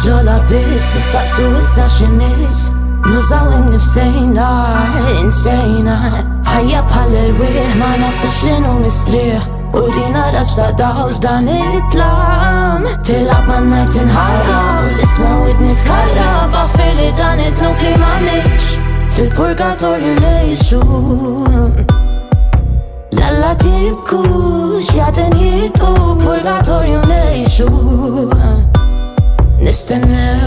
ġola biss nistaqsu issa ximis nużaw innifsejna insejna ħajja bħal irwieħ ma nafux x'inhu mistrieħ u rina raġ ta' dawl f'dan it-tlam tilab man-nar tinħarrab l-isma widni tkarrab għaffir li dan it-tnub li ma mitx fil-purgatorju nejxu Lalla tibku xjaten jitqu purgatorju nejxu nistennew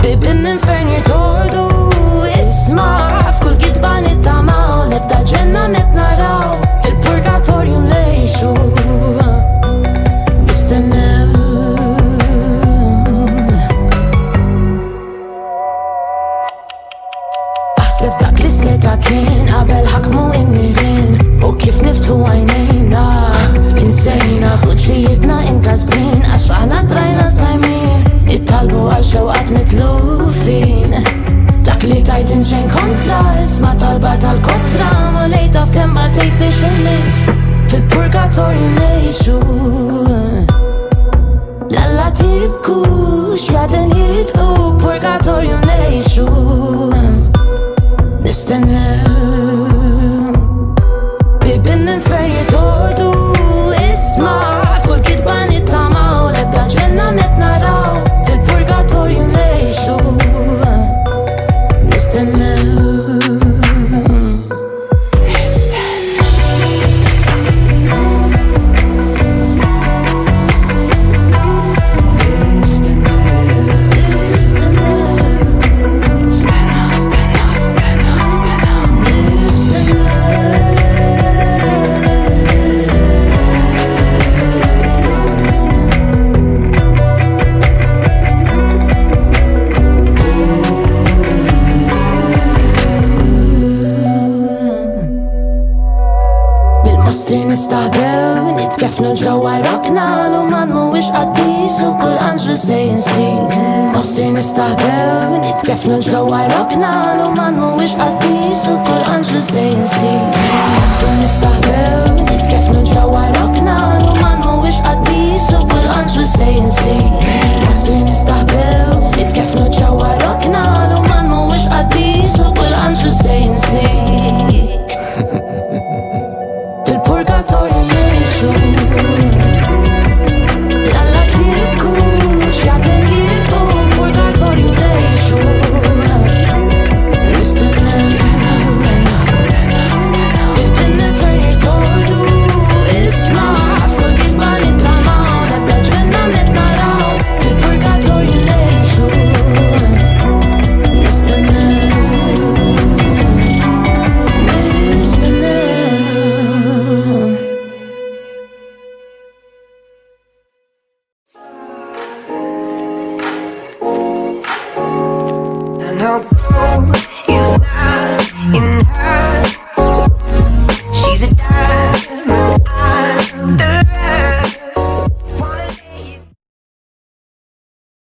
bibin l-infern jirtordu isma f'kull kitba nittamaw lebda ġenna net naraw fil-purgatorju nejxu nistennew aħseb dak li seta kien qabel ħakmu in-nirien u kif niftu għajnejna insejna vuċijietna inkasbin għax aħna trajna sajmin it-talbu għal xewqat mitlufin dak li tajt inxejn kontra isma talba tal-kontra ma lejta f'kemm batejt biex innis fil-purgatorju nejxu Lalla tibku xjaten jitqu purgatorju nejxu nistennew bibin l-infern jirtordu isma f'kull kitba nittamaw lebda ġenna net naraw fil-purgatorju nejxu nistennew nistahbew nitkefnu ġewwa rokna lu man mhuwiex qaddis u kull anġlu se jinsink Mostri nistahbew nitkefnu ġewwa rokna lu man mhuwiex qaddis u kull anġlu se jinsink Mostri nistahbew nitkefnu ġewwa rokna lu man mhuwiex qaddis u kull anġlu se jinsink Mostri nistahbew nitkefnu ġewwa rokna lu man mhuwiex qaddis u kull anġlu se jinsink Purgatorju nejxu Lalla tibku xjaten jitqu purgatorju nejxu nistennew bibin l-infern jirtordu isma f'kull kitba nittamaw lebda ġenna net naraw fil-purgatorju nejxu